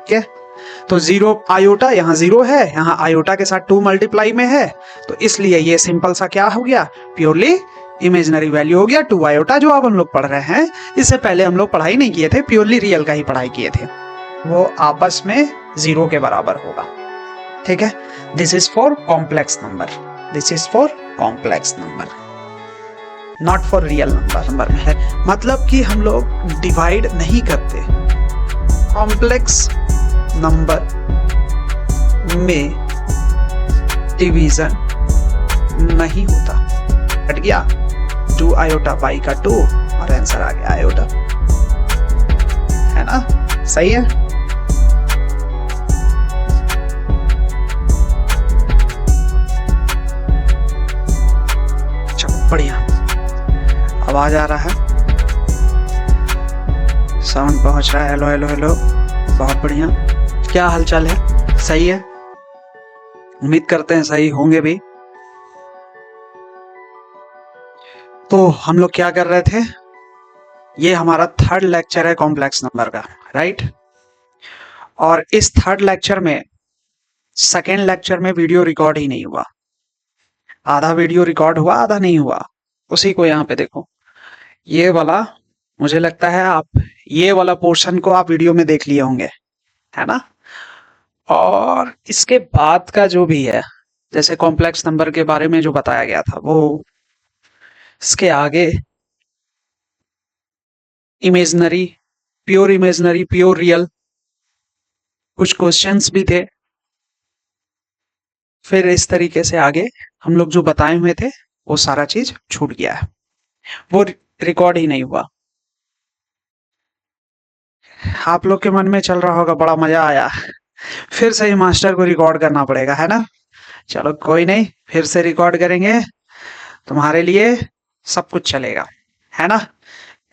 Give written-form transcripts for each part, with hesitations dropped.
क्या, तो zero iota, यहाँ जीरो है, यहाँ आयोटा के साथ 2 मल्टीप्लाई में है, तो इसलिए ये सिंपल सा क्या हो गया, प्योरली इमेजिनरी वैल्यू हो गया 2 आयोटा। जो अब हम लोग पढ़ रहे हैं, इससे पहले हम लोग पढ़ाई नहीं किए थे, प्योरली रियल का ही पढ़ाई किए थे, वो आपस में जीरो के बराबर होगा। ठीक है, this is for complex number, this is for complex number, not for real number में है, मतलब कि हम लोग डिवाइड नहीं करते, कॉम्प्लेक्स नंबर में डिवीजन नहीं होता। हट गया 2 आयोटा पाई का 2 और आंसर आ गया आयोटा, है ना, सही है। चलो बढ़िया, आवाज आ रहा है, साउंड पहुंच रहा है, हेलो हेलो हेलो, बहुत बढ़िया। क्या हालचाल है, सही है, उम्मीद करते हैं सही होंगे भी। तो हम लोग क्या कर रहे थे, ये हमारा थर्ड लेक्चर है कॉम्प्लेक्स नंबर का, राइट। और इस थर्ड लेक्चर में, सेकेंड लेक्चर में वीडियो रिकॉर्ड ही नहीं हुआ, आधा वीडियो रिकॉर्ड हुआ आधा नहीं हुआ, उसी को यहाँ पे देखो, ये वाला मुझे लगता है आप ये वाला पोर्शन को आप वीडियो में देख लिए होंगे, है ना। और इसके बाद का जो भी है, जैसे कॉम्प्लेक्स नंबर के बारे में जो बताया गया था, वो इसके आगे इमेजिनरी, प्योर रियल, कुछ क्वेश्चंस भी थे, फिर इस तरीके से आगे हम लोग जो बताए हुए थे वो सारा चीज छूट गया है, वो रिकॉर्ड ही नहीं हुआ। आप लोग के मन में चल रहा होगा बड़ा मजा आया, फिर से ही मास्टर को रिकॉर्ड करना पड़ेगा, है ना। चलो कोई नहीं, फिर से रिकॉर्ड करेंगे, तुम्हारे लिए सब कुछ चलेगा, है ना।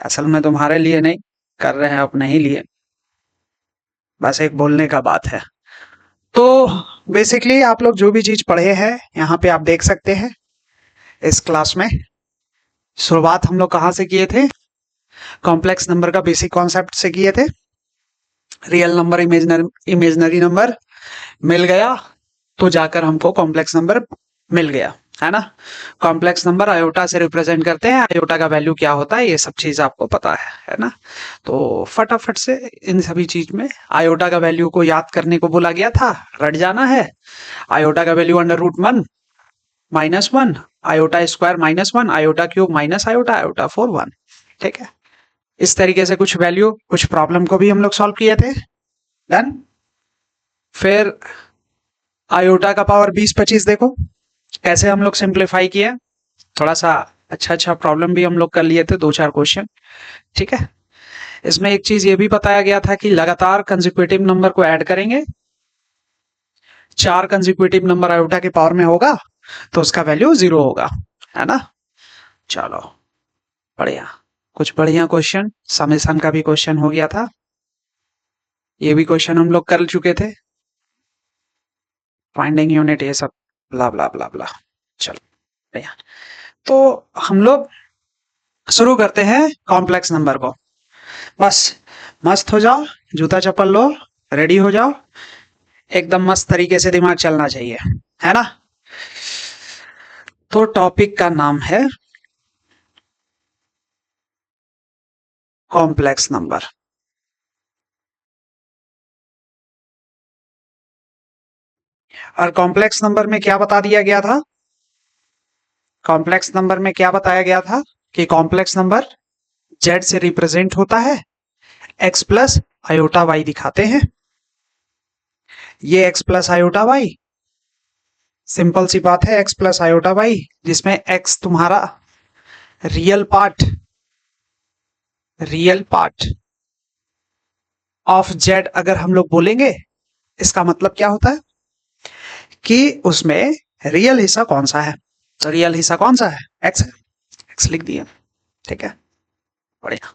असल में तुम्हारे लिए नहीं कर रहे हैं, अपने ही लिए, बस एक बोलने का बात है। तो बेसिकली आप लोग जो भी चीज पढ़े हैं यहाँ पे आप देख सकते हैं इस क्लास में। शुरुआत हम लोग कहाँ से किए थे, कॉम्प्लेक्स नंबर का बेसिक कॉन्सेप्ट से किए थे। रियल नंबर, इमेजिनरी नंबर मिल गया तो जाकर हमको कॉम्प्लेक्स नंबर मिल गया, है ना। कॉम्प्लेक्स नंबर आयोटा से रिप्रेजेंट करते हैं, आयोटा का वैल्यू क्या होता है ये सब चीज आपको पता है ना। तो फटाफट से इन सभी चीज में आयोटा का वैल्यू को याद करने को बोला गया था, रट जाना है। आयोटा का value √1 -1, iota square -1, iota cube minus iota, iota 4 1। ठीक है, इस तरीके से कुछ वैल्यू, कुछ प्रॉब्लम को भी हम लोग सॉल्व किए थे, डन। फिर आयोटा का पावर 20-25 देखो कैसे हम लोग सिंप्लीफाई किए, थोड़ा सा अच्छा प्रॉब्लम भी हम लोग कर लिए थे, 2-4 क्वेश्चन। ठीक है, इसमें एक चीज ये भी बताया गया था कि लगातार कंसेक्यूटिव नंबर को ऐड करेंगे, 4 कंसेक्यूटिव नंबर आयोटा के पावर में होगा तो उसका वैल्यू 0 होगा, है ना। चलो बढ़िया, कुछ बढ़िया क्वेश्चन, समेशन का भी क्वेश्चन हो गया था, ये भी क्वेश्चन हम लोग कर चुके थे, फाइंडिंग यूनिट, ये सब ब्ला ब्ला ब्ला ब्ला। चलो बढ़िया, तो हम लोग शुरू करते हैं कॉम्प्लेक्स नंबर को। बस मस्त हो जाओ, जूता चप्पल लो, रेडी हो जाओ, एकदम मस्त तरीके से दिमाग चलना चाहिए, है ना। तो टॉपिक का नाम है कॉम्प्लेक्स नंबर। और कॉम्प्लेक्स नंबर में क्या बता दिया गया था, कॉम्प्लेक्स नंबर में क्या बताया गया था कि कॉम्प्लेक्स नंबर जेड से रिप्रेजेंट होता है, एक्स प्लस आयोटा वाई दिखाते हैं, ये X plus iota Y, simple सी बात है, एक्स प्लस आयोटा वाई, जिसमें एक्स तुम्हारा रियल पार्ट ऑफ जेड अगर हम लोग बोलेंगे, इसका मतलब क्या होता है कि उसमें रियल हिस्सा कौन सा है, तो रियल हिस्सा कौन सा है, एक्स है, एक्स लिख दिया। ठीक है, बढ़िया।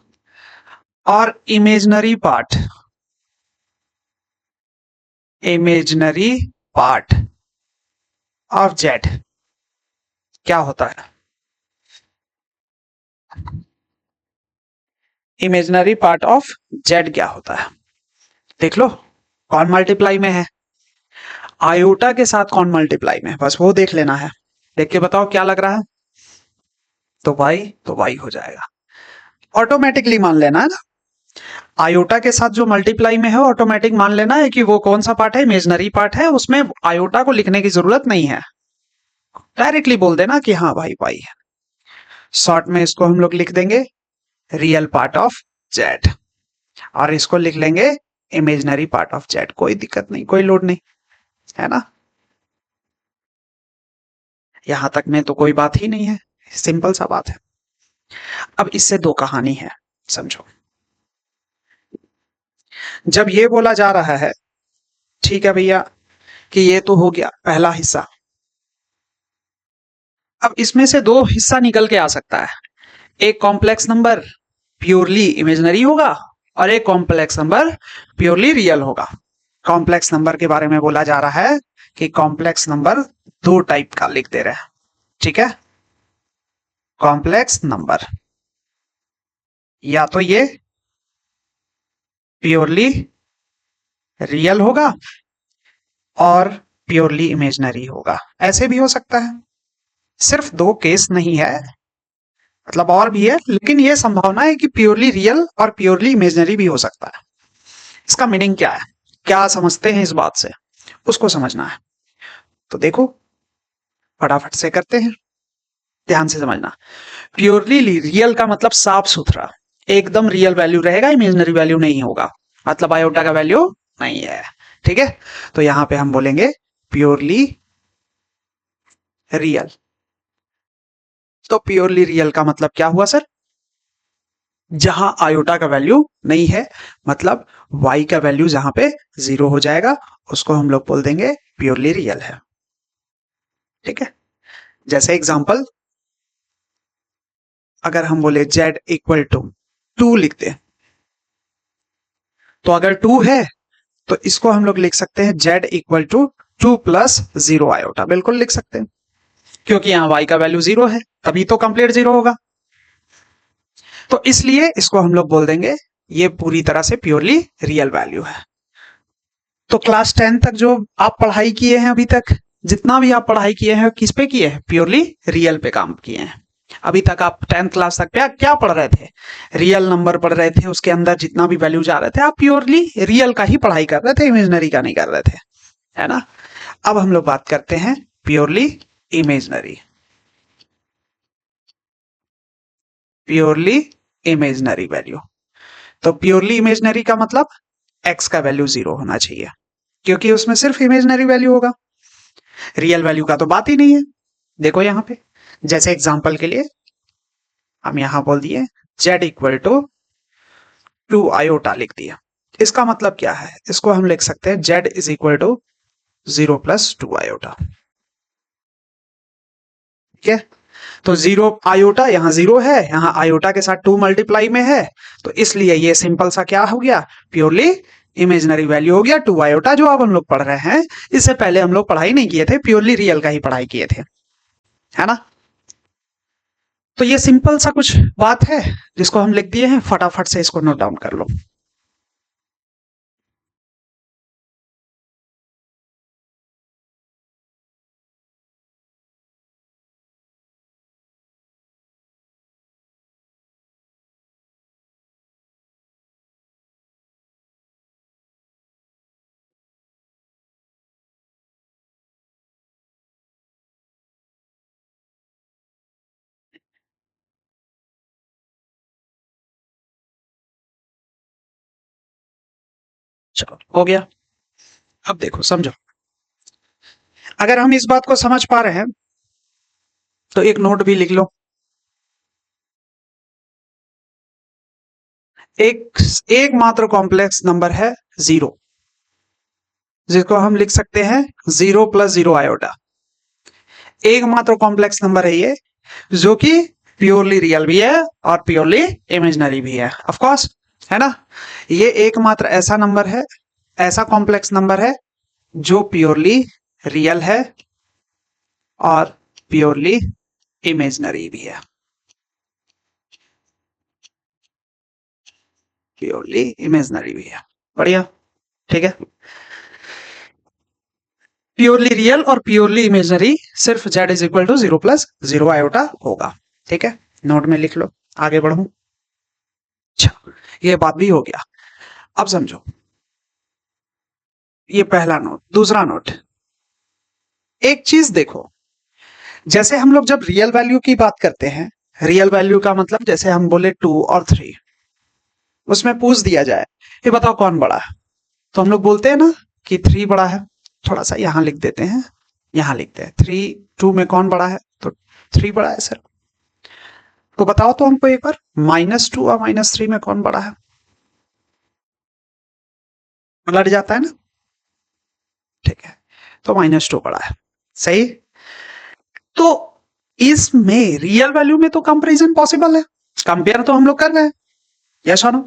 और इमेजिनरी पार्ट ऑफ जेड क्या होता है, इमेजिनरी पार्ट ऑफ जेड क्या होता है, देख लो, कौन मल्टीप्लाई में है, आयोटा के साथ कौन मल्टीप्लाई में है, बस वो देख लेना है। देख के बताओ क्या लग रहा है। तो वाई हो जाएगा, ऑटोमेटिकली मान लेना है ना। आयोटा के साथ जो मल्टीप्लाई में है ऑटोमेटिक मान लेना है कि वो कौन सा पार्ट है, इमेजनरी पार्ट है, उसमें आयोटा को लिखने की जरूरत नहीं है। डायरेक्टली बोल देना कि हाँ भाई पाई है। शॉर्ट में इसको हम लोग लिख देंगे रियल पार्ट ऑफ जेड, और इसको लिख लेंगे इमेजनरी पार्ट ऑफ जेड। कोई दिक्कत नहीं, कोई लोड नहीं, है ना। यहां तक में तो कोई बात ही नहीं है, सिंपल सा बात है। अब इससे दो कहानी है, समझो। जब ये बोला जा रहा है, ठीक है भैया, कि ये तो हो गया पहला हिस्सा, अब इसमें से दो हिस्सा निकल के आ सकता है। एक कॉम्प्लेक्स नंबर प्योरली इमेजिनरी होगा और एक कॉम्प्लेक्स नंबर प्योरली रियल होगा। कॉम्प्लेक्स नंबर के बारे में बोला जा रहा है कि कॉम्प्लेक्स नंबर दो टाइप का लिख दे रहे हैं, ठीक है। कॉम्प्लेक्स नंबर या तो ये प्योरली रियल होगा और प्योरली इमेजिनरी होगा, ऐसे भी हो सकता है। सिर्फ दो केस नहीं है, मतलब और भी है, लेकिन ये संभावना है कि प्योरली रियल और प्योरली इमेजिनरी भी हो सकता है। इसका मीनिंग क्या है, क्या समझते हैं इस बात से, उसको समझना है। तो देखो फटाफट से करते हैं, ध्यान से समझना। प्योरली रियल का मतलब साफ सुथरा, एकदम रियल वैल्यू रहेगा, इमेजिनरी वैल्यू नहीं होगा, मतलब आयोटा का वैल्यू नहीं है, ठीक है। तो यहां पे हम बोलेंगे प्योरली रियल। तो प्योरली रियल का मतलब क्या हुआ सर, जहां आयोटा का वैल्यू नहीं है, मतलब y का वैल्यू जहां पे 0 हो जाएगा, उसको हम लोग बोल देंगे प्योरली रियल है, ठीक है। जैसे एग्जांपल, अगर हम बोले z इक्वल टू 2 लिखते, तो अगर 2 है तो इसको हम लोग लिख सकते हैं z equal to 2 plus 0 iota, बिल्कुल लिख सकते हैं, क्योंकि यहां y का वैल्यू 0 है, तभी तो कंप्लीट 0 होगा। तो इसलिए इसको हम लोग बोल देंगे ये पूरी तरह से प्योरली रियल वैल्यू है। तो क्लास 10 तक जो आप पढ़ाई किए हैं अभी तक, जितना भी आप पढ़ाई किए हैं किस पे किए हैं, प्योरली रियल पे काम किए हैं। अभी तक आप 10th क्लास तक पे क्या पढ़ रहे थे, रियल नंबर पढ़ रहे थे, उसके अंदर जितना भी वैल्यू जा रहे थे आप प्योरली रियल का ही पढ़ाई कर रहे थे, इमेजनरी का नहीं कर रहे थे, है ना। अब हम लोग बात करते हैं purely imaginary. Purely imaginary value, तो प्योरली इमेजनरी का मतलब x का वैल्यू 0 होना चाहिए, क्योंकि उसमें सिर्फ इमेजनरी वैल्यू होगा, रियल वैल्यू का तो बात ही नहीं है। देखो यहां पे जैसे एग्जांपल के लिए हम यहां बोल दिए z इक्वल टू 2 आयोटा लिख दिया। इसका मतलब क्या है, इसको हम लिख सकते हैं z is equal to 0 plus 2 iota, ठीक है। तो 0 आयोटा, यहां 0 है, यहां आयोटा के साथ 2 मल्टीप्लाई में है, तो इसलिए ये सिंपल सा क्या हो गया, प्योरली इमेजिनरी वैल्यू हो गया 2 आयोटा, जो अब हम लोग पढ़ रहे हैं। इससे पहले हम लोग पढ़ाई नहीं किए थे, प्योरली रियल का ही पढ़ाई किए थे, है ना। तो ये सिंपल सा कुछ बात है जिसको हम लिख दिए हैं, फटाफट से इसको नोट डाउन कर लो। चलो हो गया। अब देखो समझो, अगर हम इस बात को समझ पा रहे हैं तो एक नोट भी लिख लो। एक एक मात्र कॉम्प्लेक्स नंबर है 0, जिसको हम लिख सकते हैं 0 प्लस 0 आयोटा। एक मात्र कॉम्प्लेक्स नंबर है ये, जो कि प्योरली रियल भी है और प्योरली इमेजिनरी भी है, ऑफ कोर्स, है ना। ये एकमात्र ऐसा नंबर है, ऐसा कॉम्प्लेक्स नंबर है जो प्योरली रियल है और प्योरली इमेजिनरी भी है, प्योरली इमेजिनरी भी है। बढ़िया, ठीक है। प्योरली रियल और प्योरली इमेजनरी सिर्फ z is equal to 0 plus 0 iota होगा। ठीक है, नोट में लिख लो, आगे बढ़ू। अच्छा, ये बात भी हो गया। अब समझो, ये पहला नोट। दूसरा नोट, एक चीज देखो, जैसे हम लोग जब रियल वैल्यू की बात करते हैं, रियल वैल्यू का मतलब जैसे हम बोले 2 और 3, उसमें पूछ दिया जाए ये बताओ कौन बड़ा है, तो हम लोग बोलते हैं ना कि 3 बड़ा है। थोड़ा सा यहां लिख देते हैं, यहां लिखते हैं 3, 2 में कौन बड़ा है, तो 3 बड़ा है सर। तो बताओ तो हमको एक बार, -2 और -3 में कौन बड़ा है? लड़ जाता है ना। ठीक है, तो -2 बड़ा है। सही। तो इसमें रियल वैल्यू में तो कंपैरिजन पॉसिबल है, कंपेयर तो हम लोग कर रहे हैं, यस और नो?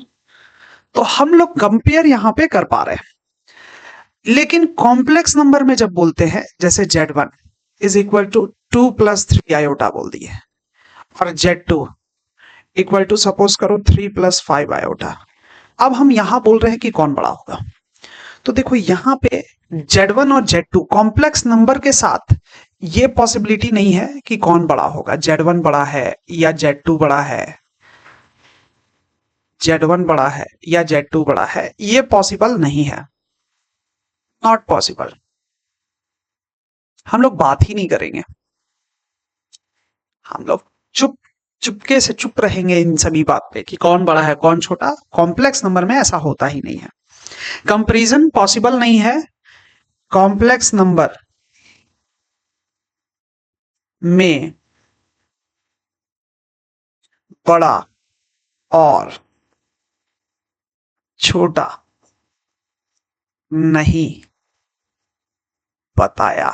तो हम लोग कंपेयर यहां पे कर पा रहे हैं। लेकिन कॉम्प्लेक्स नंबर में जब बोलते हैं, जैसे z1 is equal to 2 plus 3 iota बोल दिए, और z2 इक्वल टू सपोज करो 3 प्लस 5 आयोटा। अब हम यहां बोल रहे हैं कि कौन बड़ा होगा। तो देखो यहां पे z1 और z2 कॉम्प्लेक्स नंबर के साथ ये पॉसिबिलिटी नहीं है कि कौन बड़ा होगा, z1 बड़ा है या z2 बड़ा है, z1 बड़ा है या z2 बड़ा है, ये पॉसिबल नहीं है, नॉट पॉसिबल। हम लोग बात ही नहीं करेंगे, हम लोग चुपके से चुप रहेंगे इन सभी बात पे कि कौन बड़ा है कौन छोटा। कॉम्प्लेक्स नंबर में ऐसा होता ही नहीं है, कंपैरिजन पॉसिबल नहीं है कॉम्प्लेक्स नंबर में बड़ा और छोटा नहीं बताया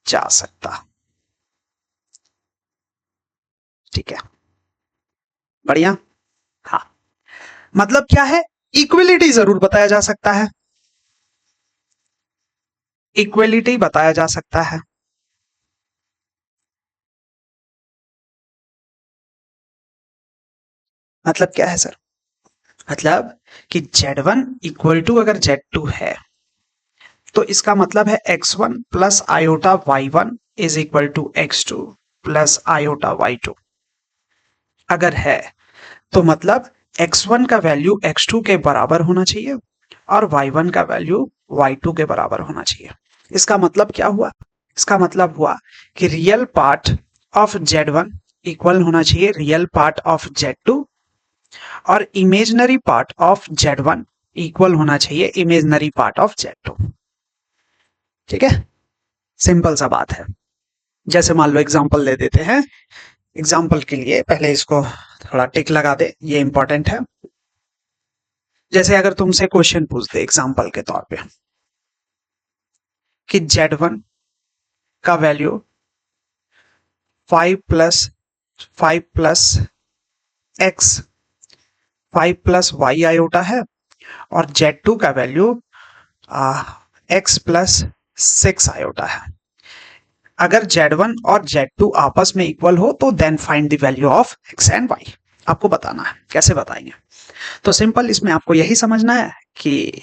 जा सकता। ठीक है, बढ़िया। हाँ, मतलब क्या है, इक्वलिटी जरूर बताया जा सकता है, इक्वलिटी बताया जा सकता है। मतलब क्या है सर? मतलब कि z1 इक्वल टू अगर z2 है, तो इसका मतलब है x1 plus iota y1 is equal to x2 plus iota y2। अगर है तो मतलब x1 का वैल्यू x2 के बराबर होना चाहिए और y1 का वैल्यू y2 के बराबर होना चाहिए। इसका मतलब क्या हुआ? इसका मतलब हुआ कि real part of z1 equal होना चाहिए रियल पार्ट ऑफ z2, और imaginary part of z1 equal होना चाहिए इमेजनरी पार्ट ऑफ z2। ठीक है, सिंपल सा बात है। जैसे मान लो एग्जांपल ले देते हैं, एग्जांपल के लिए पहले इसको थोड़ा टिक लगा दे, ये इंपॉर्टेंट है। जैसे अगर तुमसे क्वेश्चन पूछ दे एग्जांपल के तौर पे कि z1 का value 5 plus 5 plus y iota है, और z2 का वैल्यू x+6 आयोटा है। अगर z1 और z2 आपस में इक्वल हो तो then find the value of x and y। आपको बताना है, कैसे बताएंगे? तो सिंपल, इसमें आपको यही समझना है कि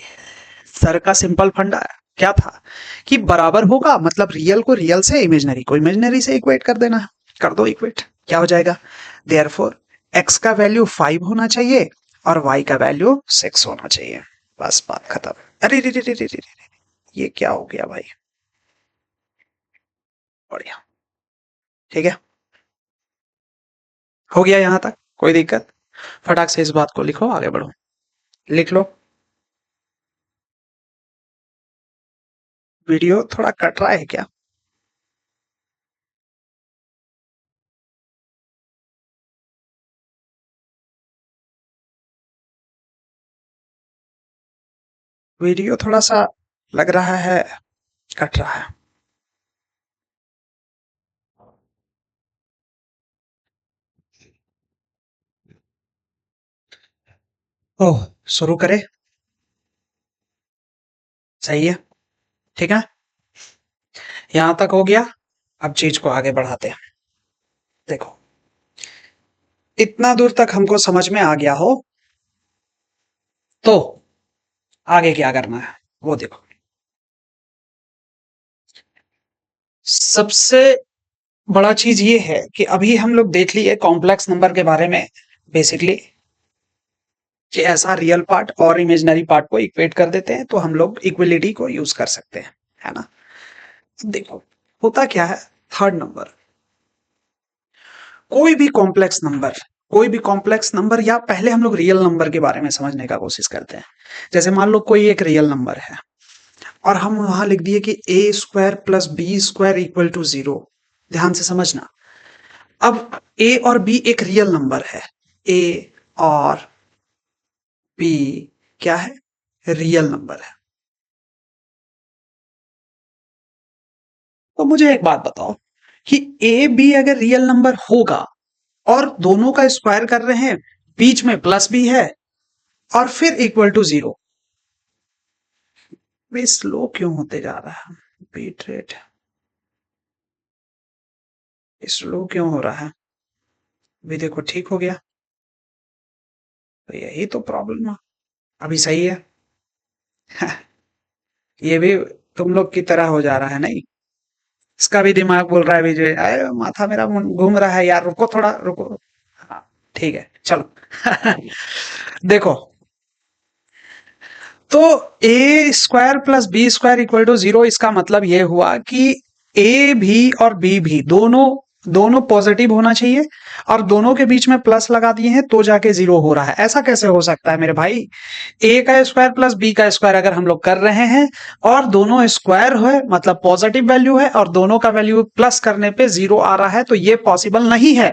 सर का सिंपल फंडा क्या था कि बराबर होगा मतलब रियल को रियल से, इमेजनरी को इमेजनरी से इक्वेट कर देना है। कर दो इक्वेट, क्या हो जाएगा? देयरफॉर x का वैल्यू 5 होना चाहिए और y का वैल्यू 6 होना चाहिए। बस बात खत्म। अरे रे रे रे रे रे रे, ये क्या हो गया भाई? बढ़िया, ठीक है, हो गया यहां तक, कोई दिक्कत? फटाक से इस बात को लिखो, आगे बढ़ो, लिख लो। वीडियो थोड़ा कट रहा है क्या? वीडियो थोड़ा सा लग रहा है कट रहा है। ओह, शुरू करें? सही है, ठीक है, यहां तक हो गया। अब चीज को आगे बढ़ाते हैं। देखो, इतना दूर तक हमको समझ में आ गया हो तो आगे क्या करना है वो देखो। सबसे बड़ा चीज ये है कि अभी हम लोग देख लिए कॉम्प्लेक्स नंबर के बारे में बेसिकली, कि ऐसा रियल पार्ट और इमेजिनरी पार्ट को इक्वेट कर देते हैं तो हम लोग इक्विलिटी को यूज कर सकते हैं, है ना। अब देखो होता क्या है, थर्ड नंबर, कोई भी कॉम्प्लेक्स नंबर, कोई भी कॉम्प्लेक्स नंबर, या पहले हम लोग रियल नंबर के बारे में समझने का कोशिश करते हैं। जैसे मान लो कोई एक रियल नंबर है और हम वहां लिख दिए कि a square plus b square equal to 0। ध्यान से समझना, अब ए और बी एक रियल नंबर है, ए और बी क्या है, रियल नंबर है। तो मुझे एक बात बताओ कि ए बी अगर रियल नंबर होगा और दोनों का स्क्वायर कर रहे हैं, बीच में प्लस भी है और फिर इक्वल टू 0, वे स्लो क्यों होते जा रहा है, बीट रेट स्लो क्यों हो रहा है, भी देखो ठीक हो गया। तो यही तो प्रॉब्लम है, अभी सही है। ये भी तुम लोग की तरह हो जा रहा है नहीं, इसका भी दिमाग बोल रहा है विजय, अरे माथा मेरा घूम रहा है यार, रुको थोड़ा रुको। हाँ ठीक है चलो। देखो, तो a square plus b square equal to 0, इसका मतलब ये हुआ कि ए भी और बी भी दोनों दोनों पॉजिटिव होना चाहिए, और दोनों के बीच में प्लस लगा दिए हैं तो जाके 0 हो रहा है। ऐसा कैसे हो सकता है मेरे भाई, ए का स्क्वायर प्लस बी का स्क्वायर अगर हम लोग कर रहे हैं और दोनों स्क्वायर है मतलब पॉजिटिव वैल्यू है और दोनों का वैल्यू प्लस करने पे 0 आ रहा है, तो ये पॉसिबल नहीं है।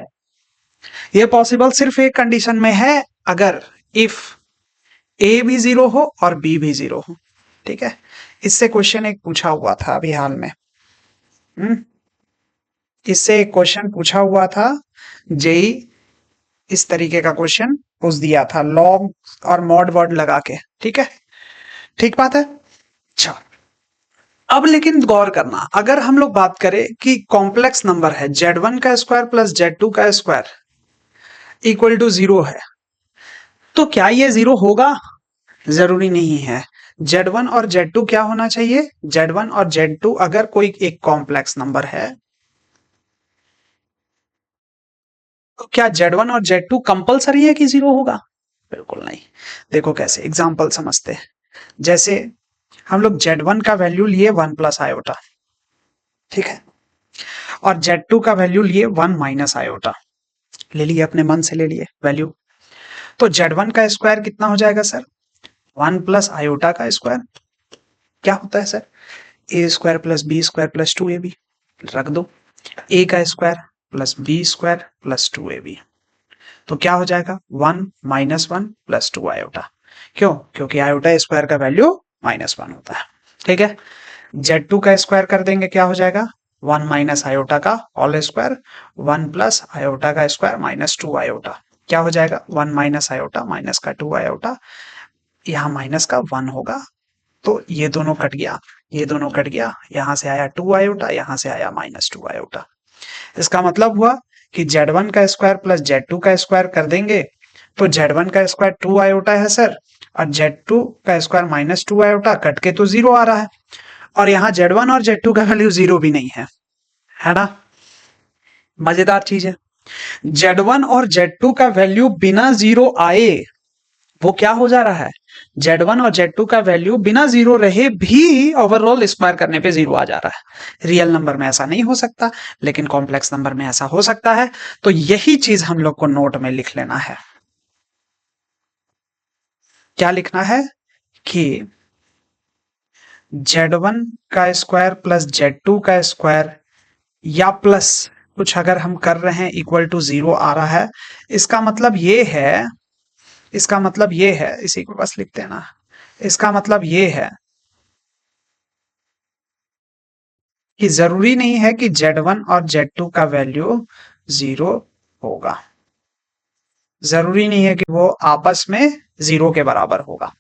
ये पॉसिबल सिर्फ एक कंडीशन में है, अगर इफ ए भी 0 हो और बी भी 0 हो। ठीक है, इससे क्वेश्चन एक पूछा हुआ था अभी हाल में। हम्म, इससे एक क्वेश्चन पूछा हुआ था, जेई इस तरीके का क्वेश्चन उस दिया था, लॉग और मॉड वर्ड लगा के। ठीक है, ठीक बात है। अच्छा, अब लेकिन गौर करना, अगर हम लोग बात करें कि कॉम्प्लेक्स नंबर है z1 का स्क्वायर प्लस z2 का स्क्वायर इक्वल टू 0 है, तो क्या ये 0 होगा? जरूरी नहीं है। Z1 और Z2 क्या होना चाहिए, Z1 और Z2 अगर कोई एक कॉम्प्लेक्स नंबर है तो क्या Z1 और Z2 कंपलसरी है कि 0 होगा? बिल्कुल नहीं। देखो कैसे, एग्जांपल समझते हैं। जैसे हम लोग Z1 का वैल्यू लिए 1 प्लस आयोटा, ठीक है, और Z2 का वैल्यू लिए 1 माइनस आयोटा, ले लिए अपने मन से ले लिए वैल्यू। तो Z1 का स्क्वायर कितना हो जाएगा सर, 1 प्लस आयोटा का स्क्वायर क्या होता है sir, a square plus b square plus 2ab, रख दो, ए का square plus b square plus 2ab, तो क्या हो जाएगा 1 माइनस 1 प्लस 2 आयोटा। क्यों? क्योंकि आयोटा स्क्वायर का वैल्यू -1 होता है। ठीक है, Z2 का स्क्वायर कर देंगे, क्या हो जाएगा 1 माइनस आयोटा का होल स्क्वायर, 1 प्लस आयोटा का स्क्वायर माइनस 2 आयोटा, क्या हो जाएगा 1 माइनस आयोटा माइनस का 2 आयोटा, यहाँ माइनस का 1 होगा, तो ये दोनों कट गया, ये दोनों कट गया, यहां से आया 2 आयोटा, यहां से आया -2 आयोटा। इसका मतलब हुआ कि Z1 का स्क्वायर प्लस Z2 का स्क्वायर कर देंगे तो Z1 का स्क्वायर 2 आयोटा है सर, और Z2 का स्क्वायर -2 आयोटा, कट के तो 0 आ रहा है, और यहाँ Z1 और Z2 का वैल्यू 0 भी नहीं है ना। मजेदार चीज है, Z1 और Z2 का वैल्यू बिना 0 आए वो क्या हो जा रहा है, Z1 और Z2 का वैल्यू बिना 0 रहे भी ओवरऑल स्क्वायर करने पे 0 आ जा रहा है। रियल नंबर में ऐसा नहीं हो सकता, लेकिन कॉम्प्लेक्स नंबर में ऐसा हो सकता है। तो यही चीज हम लोग को नोट में लिख लेना है। क्या लिखना है कि Z1 का स्क्वायर प्लस Z2 का स्क्वायर या प्लस कुछ अगर हम कर रहे हैं इक्वल टू 0 आ रहा है, इसका मतलब ये है, इसका मतलब ये है, इसी को बस लिखते हैं ना, इसका मतलब ये है कि जरूरी नहीं है कि Z1 और Z2 का वैल्यू 0 होगा, जरूरी नहीं है कि वो आपस में 0 के बराबर होगा।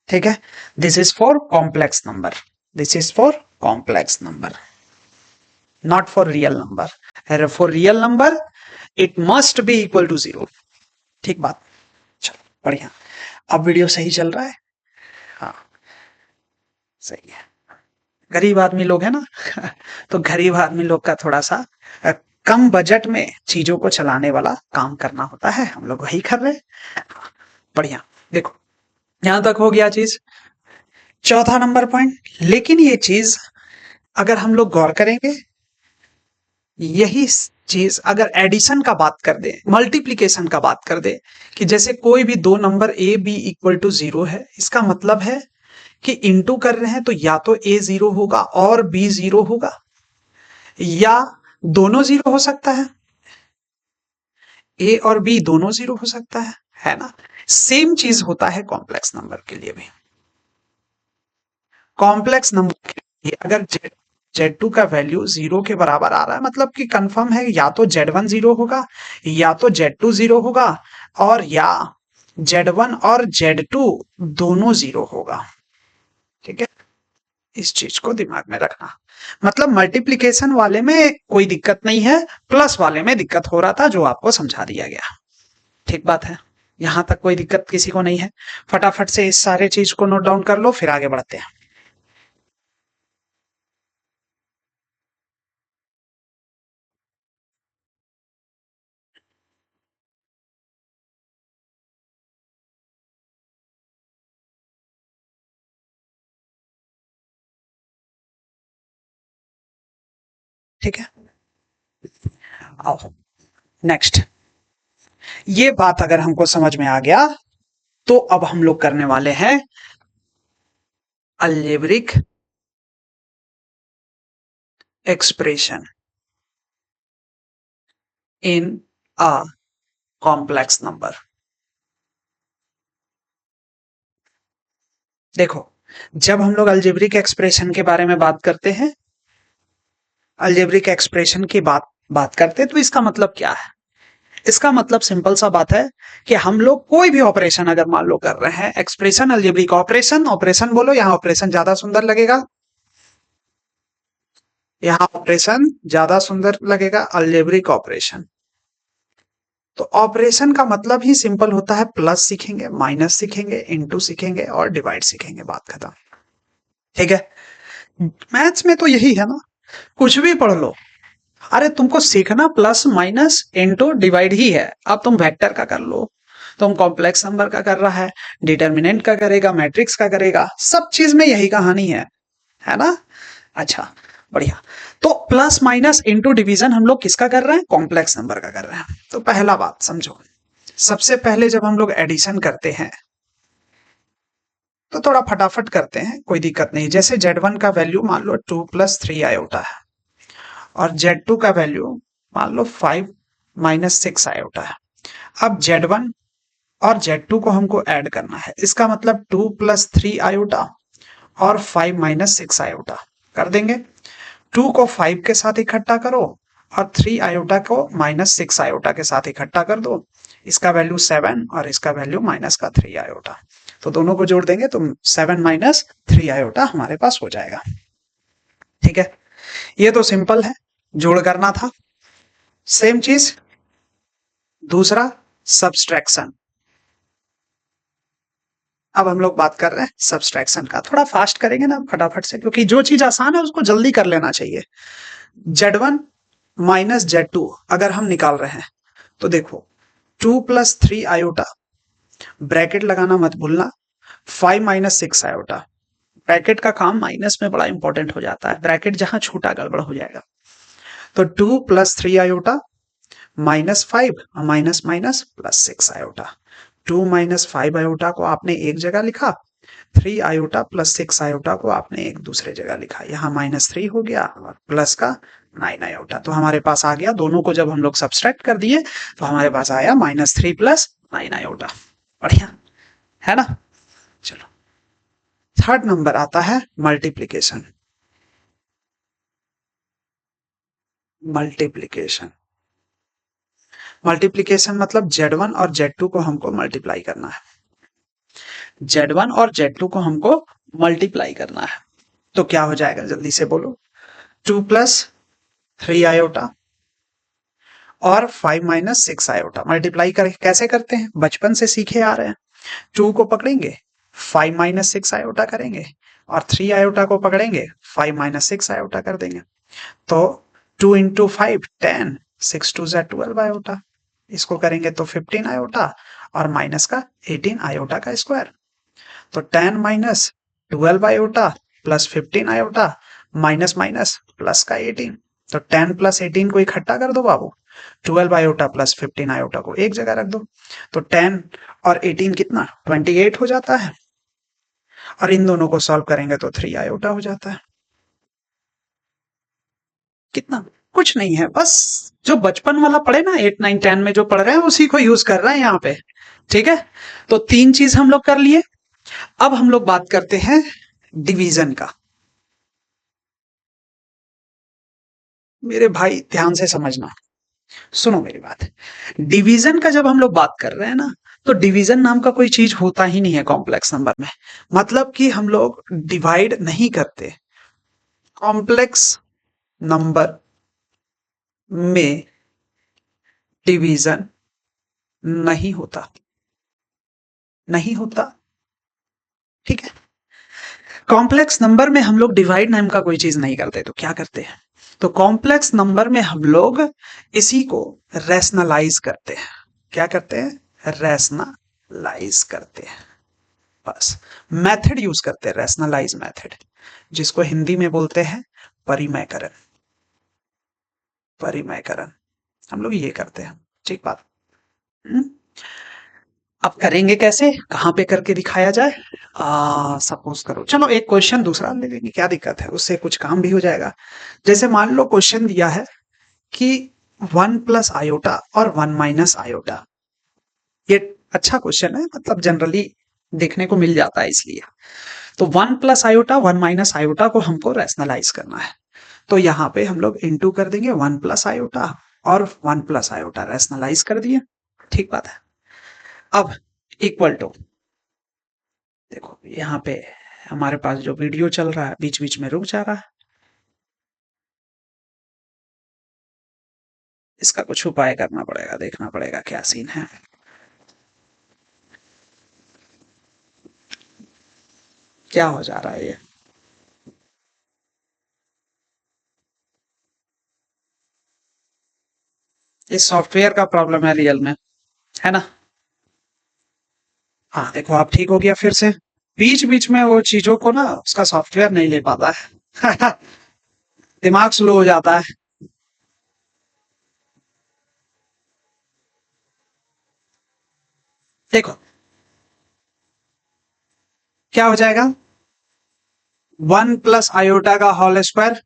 ठीक है, this is for complex number, this is for complex number, not for real number. For real number it must be equal to 0। ठीक बात, चलो बढ़िया। अब वीडियो सही चल रहा है? हाँ सही है। गरीब आदमी लोग है ना तो गरीब आदमी लोग का थोड़ा सा कम बजट में चीजों को चलाने वाला काम करना होता है, हम लोग वही कर रहे हैं। बढ़िया, देखो यहां तक हो गया चीज। चौथा नंबर पॉइंट, लेकिन ये चीज अगर हम लोग गौर करेंगे, यही चीज अगर एडिशन का बात कर दे, मल्टीप्लीकेशन का बात कर दे, कि जैसे कोई भी दो number A B equal to 0 है, इसका मतलब है कि इंटू कर रहे हैं तो या तो ए 0 होगा और बी 0 होगा, या दोनों 0 हो सकता है, ए और बी दोनों 0 हो सकता है ना। सेम चीज होता है कॉम्प्लेक्स नंबर के लिए भी। कॉम्प्लेक्स नंबर के लिए अगर Z2 का वैल्यू 0 के बराबर आ रहा है, मतलब कि कंफर्म है या तो Z1 0 होगा या तो Z2 0 होगा, और या Z1 और Z2 दोनों 0 होगा। ठीक है, इस चीज को दिमाग में रखना। मतलब मल्टीप्लिकेशन वाले में कोई दिक्कत नहीं है, प्लस वाले में दिक्कत हो रहा था, जो आपको समझा दिया गया। ठीक बात है, यहां तक कोई दिक्कत किसी को नहीं है। फटाफट से इस सारे चीज को नोट डाउन कर लो, फिर आगे बढ़ते हैं। ठीक है, आओ नेक्स्ट। ये बात अगर हमको समझ में आ गया, तो अब हम लोग करने वाले हैं algebraic expression in a complex number. देखो, जब हम लोग अलजेब्रिक एक्सप्रेशन के बारे में बात करते हैं, अलजेब्रिक एक्सप्रेशन की बात करते हैं, तो इसका मतलब क्या है? इसका मतलब सिंपल सा बात है कि हम लोग कोई भी ऑपरेशन अगर मान लो कर रहे हैं, एक्सप्रेशन अलजेब्रिक ऑपरेशन, ऑपरेशन बोलो, यहां ऑपरेशन ज्यादा सुंदर लगेगा, यहां ऑपरेशन ज्यादा सुंदर लगेगा, अलजेब्रिक ऑपरेशन। तो ऑपरेशन का मतलब ही सिंपल होता है, प्लस सीखेंगे, माइनस सीखेंगे, इनटू सीखेंगे और डिवाइड सीखेंगे, बात खत्म। ठीक है, मैथ्स में तो यही है ना, कुछ भी पढ़ लो, अरे तुमको सीखना प्लस माइनस इनटू डिवाइड ही है। अब तुम वेक्टर का कर लो, तुम कॉम्प्लेक्स नंबर का कर रहा है, डिटर्मिनेंट का करेगा, मैट्रिक्स का करेगा, सब चीज में यही कहानी है ना। अच्छा, बढ़िया। तो प्लस माइनस इनटू डिवीजन हम लोग किसका कर रहे हैं? कॉम्प्लेक्स नंबर का कर रहे हैं। तो पहला बात समझो, सबसे पहले जब हम लोग एडिशन करते हैं तो थोड़ा फटाफट करते हैं, कोई दिक्कत नहीं। जैसे Z1 का वैल्यू मान लो 2 + 3 आयोटा है, और Z2 का वैल्यू मान लो 5 - 6 आयोटा है। अब Z1 और Z2 को हमको ऐड करना है, इसका मतलब 2 + 3 आयोटा और 5 - 6 आयोटा कर देंगे। 2 को 5 के साथ इकट्ठा करो और 3 आयोटा को -6 आयोटा के साथ इकट्ठा कर दो, इसका वैल्यू 7 और इसका वैल्यू माइनस का 3 आयोटा। तो दोनों को जोड़ देंगे तो 7 - 3 आयोटा हमारे पास हो जाएगा। ठीक है, ये तो सिंपल है, जोड़ करना था। सेम चीज दूसरा, सब्सट्रैक्शन। अब हम लोग बात कर रहे हैं सब्सट्रैक्शन का, थोड़ा फास्ट करेंगे ना फटाफट से, क्योंकि जो चीज आसान है उसको जल्दी कर लेना चाहिए। Z1 - Z2 अगर हम निकाल रहे हैं तो देखो, 2 + 3 आयोटा, ब्रैकेट लगाना मत भूलना, 5 - 6 आयोटा। ब्रैकेट का काम माइनस में बड़ा इंपॉर्टेंट हो जाता है, ब्रैकेट जहां छूटा गड़बड़ हो जाएगा। तो 2 + 3 iota -5 minus minus +6 iota. 2 - 5 iota को आपने एक जगह लिखा, 3 आयोटा + 6 आयोटा को आपने एक दूसरे जगह लिखा, यहाँ -3 हो गया और प्लस का 9 आयोटा। तो हमारे पास आ गया, दोनों को जब हम लोग सब्सट्रैक्ट कर दिए तो हमारे पास आया -3 + 9 आयोटा। बढ़िया है ना। चलो, थर्ड नंबर आता है मल्टीप्लीकेशन। मल्टीप्लीकेशन, मल्टीप्लीकेशन मतलब Z1 और Z2 को हमको मल्टीप्लाई करना है। Z1 और Z2 को हमको मल्टीप्लाई करना है, तो क्या हो जाएगा जल्दी से बोलो। 2 + 3 आयोटा और 5 - 6 आयोटा मल्टीप्लाई कर कैसे करते हैं, बचपन से सीखे आ रहे हैं। 2 को पकड़ेंगे, 5 - 6 आयोटा करेंगे और 3 आयोटा को पकड़ेंगे, 5 माइनस 6 आयोटा कर देंगे। तो 2 इंटू 5 10, 6 टू ज़ा 12 आयोटा, इसको करेंगे तो 15 आयोटा, और माइनस का 18 आयोटा का स्क्वायर। तो 10 minus 12 iota plus 15 iota, minus minus plus का 18। तो 10 प्लस 18 को इकट्ठा कर दो बाबू, 12 आयोटा प्लस 15 आयोटा को एक जगह रख दो। तो 10 और 18 कितना, 28 हो जाता है। और इन दोनों को सॉल्व करेंगे तो 3 आयोटा हो जाता है। कितना, कुछ नहीं है, बस जो बचपन वाला पढ़े ना 8 9 10 में जो पढ़ रहे हैं उसी को यूज कर रहे हैं यहाँ पे। ठीक है, तो तीन चीज हम लोग कर लिए। अब हम लोग बात करते हैं डिवीजन का। मेरे भाई ध्यान से समझना, सुनो मेरी बात। डिवीजन का जब हम लोग बात कर रहे हैं ना, तो डिवीजन नाम का कोई चीज होता ही नहीं है कॉम्प्लेक्स नंबर में। मतलब कि हम लोग डिवाइड नहीं करते। कॉम्प्लेक्स नंबर में डिवीजन नहीं होता, नहीं होता। ठीक है, कॉम्प्लेक्स नंबर में हम लोग डिवाइड नाम का कोई चीज नहीं करते, तो क्या करते हैं, तो कॉम्प्लेक्स नंबर में हम लोग इसी को रैशनलाइज करते हैं। क्या करते हैं, रैशनलाइज करते हैं। बस मेथड यूज करते हैं, रैशनलाइज मेथड, जिसको हिंदी में बोलते हैं परिमयकरण। परिमयकरण हम लोग ये करते हैं। ठीक बात। हम्म? अब करेंगे कैसे, कहां पे करके दिखाया जाए। सपोज करो, चलो एक क्वेश्चन दूसरा ले लेंगे, क्या दिक्कत है, उससे कुछ काम भी हो जाएगा। जैसे मान लो क्वेश्चन दिया है कि 1 प्लस आयोटा और 1 माइनस आयोटा। ये अच्छा क्वेश्चन है, मतलब जनरली देखने को मिल जाता है इसलिए। तो 1 प्लस आयोटा 1 माइनस आयोटा को हमको रैशनलाइज करना है। तो यहाँ पे हम लोग इंटू कर देंगे 1 प्लस आयोटा और 1 प्लस आयोटा रैशनलाइज कर दिए। ठीक बात है। अब इक्वल टू, देखो यहाँ पे हमारे पास जो वीडियो चल रहा है बीच बीच में रुक जा रहा है, इसका कुछ उपाय करना पड़ेगा, देखना पड़ेगा क्या सीन है। क्या हो जा रहा है ये, इस सॉफ्टवेयर का प्रॉब्लम है रियल में, है ना। हाँ देखो आप ठीक हो गया फिर से। बीच बीच में वो चीजों को ना उसका सॉफ्टवेयर नहीं ले पाता है दिमाग स्लो हो जाता है। देखो क्या हो जाएगा, 1 प्लस आयोटा का होल स्क्वायर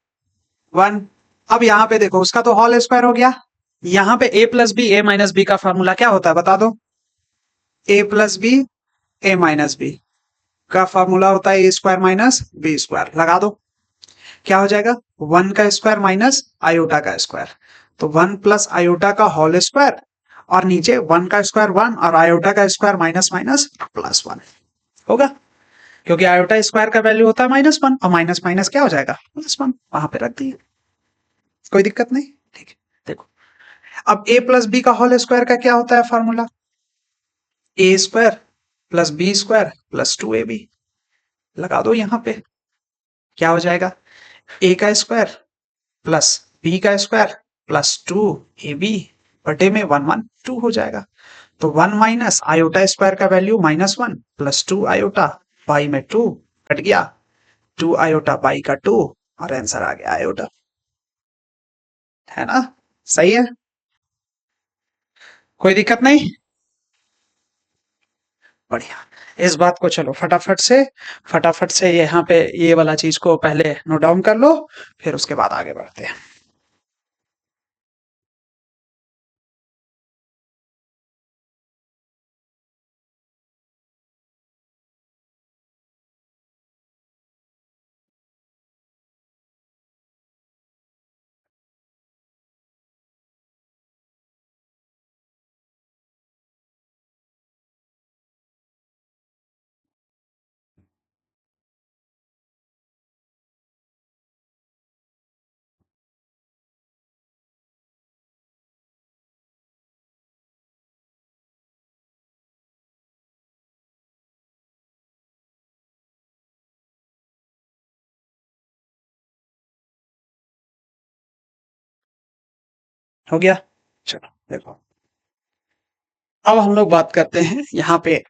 1। अब यहाँ पे देखो उसका तो होल स्क्वायर हो गया। यहाँ पे a plus B, A minus B का फॉर्मूला क्या होता है बता दो, a plus B, A minus B का फॉर्मूला होता है A square minus B square. लगा दो, क्या हो जाएगा, 1 का स्क्वायर माइनस आयोटा का स्क्वायर। तो 1 प्लस आयोटा का होल स्क्वायर, और नीचे 1 का स्क्वायर 1 और आयोटा का स्क्वायर माइनस माइनस प्लस 1 होगा। क्योंकि आयोटा स्क्वायर का वैल्यू होता है -1 और माइनस माइनस क्या हो जाएगा, +1। वहां पे रख दिए, कोई दिक्कत नहीं। ठीक है, देखो अब a प्लस बी का होल स्क्वायर का क्या होता है formula, a square plus b square plus 2ab। लगा दो यहाँ पे, क्या हो जाएगा, a का स्क्वायर प्लस बी का स्क्वायर प्लस 2ab बटे में 1 1 2 हो जाएगा। तो 1 माइनस आयोटा स्क्वायर का वैल्यू -1 प्लस 2 आयोटा बाई में 2 कट गया, 2 आयोटा बाई का 2, और आंसर आ गया आयोटा। है ना, सही है, कोई दिक्कत नहीं। बढ़िया, इस बात को चलो फटाफट से यहाँ पे ये वाला चीज को पहले नोट डाउन कर लो, फिर उसके बाद आगे बढ़ते हैं। हो गया। चलो देखो, अब हम लोग बात करते हैं यहाँ पे,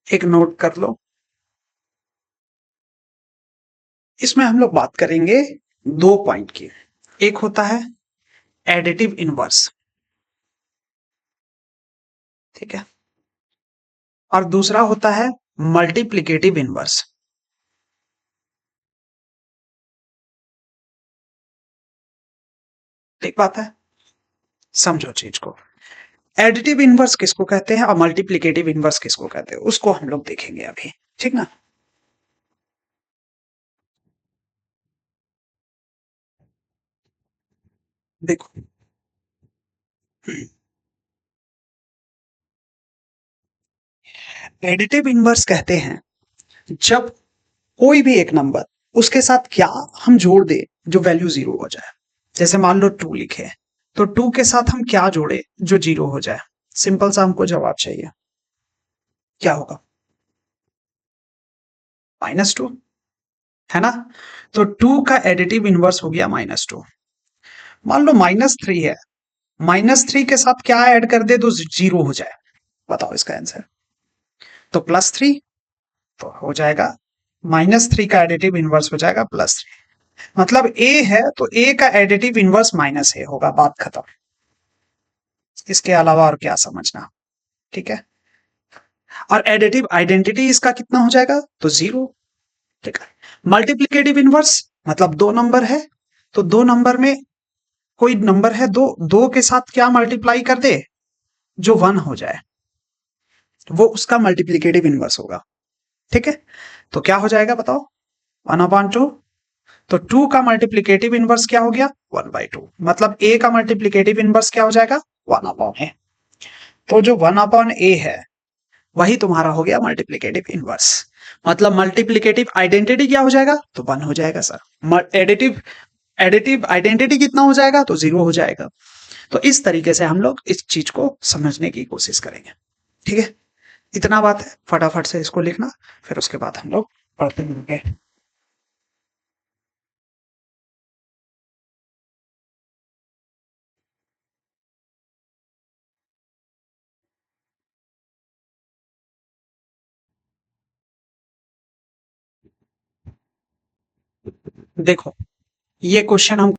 एक नोट कर लो, इसमें हम लोग बात करेंगे दो पॉइंट की। एक होता है एडिटिव इनवर्स, ठीक है, और दूसरा होता है मल्टीप्लिकेटिव इनवर्स। ठीक बात है, समझो चीज को। एडिटिव इनवर्स किसको कहते हैं और मल्टीप्लिकेटिव इनवर्स किसको कहते हैं, उसको हम लोग देखेंगे अभी, ठीक ना। देखो, एडिटिव इनवर्स कहते हैं जब कोई भी एक नंबर, उसके साथ क्या हम जोड़ दे जो वैल्यू जीरो हो जाए। जैसे मान लो 2 लिखे, तो 2 के साथ हम क्या जोड़े जो जीरो हो जाए। सिंपल सा हमको जवाब चाहिए, क्या होगा? -2, है ना। तो 2 का एडिटिव इनवर्स हो गया -2। मान लो -3 है, -3 के साथ क्या ऐड कर दे तो जीरो हो जाए, बताओ इसका आंसर। तो +3, तो हो जाएगा -3 का एडिटिव इनवर्स हो जाएगा +3। मतलब ए है तो ए का एडिटिव इनवर्स -a होगा, बात खत्म। इसके अलावा और क्या समझना, ठीक है। और एडिटिव आइडेंटिटी इसका कितना हो जाएगा, तो जीरो, ठीक है। मल्टीप्लिकेटिव इनवर्स मतलब दो नंबर है, तो दो नंबर में कोई नंबर है दो, दो के साथ क्या मल्टीप्लाई कर दे जो 1 हो जाए, वो उसका मल्टीप्लिकेटिव इनवर्स होगा, ठीक है। तो क्या हो जाएगा बताओ, 1/2। तो 2 का मल्टीप्लिकेटिव इनवर्स क्या हो गया, 1/2। मतलब ए का मल्टीप्लिकेटिव इनवर्स क्या हो जाएगा, 1/a। तो जो 1/a है वही तुम्हारा हो गया मल्टीप्लिकेटिव इनवर्स। मतलब मल्टीप्लिकेटिव आइडेंटिटी क्या हो जाएगा, तो 1 हो जाएगा सर। एडिटिव एडिटिव आइडेंटिटी कितना हो जाएगा, तो 0 हो जाएगा। तो इस तरीके से हम लोग इस चीज को समझने की कोशिश करेंगे, ठीक है। इतना बात है, फटाफट से इसको लिखना, फिर उसके बाद हम लोग पढ़ते रहेंगे। देखो, ये क्वेश्चन हम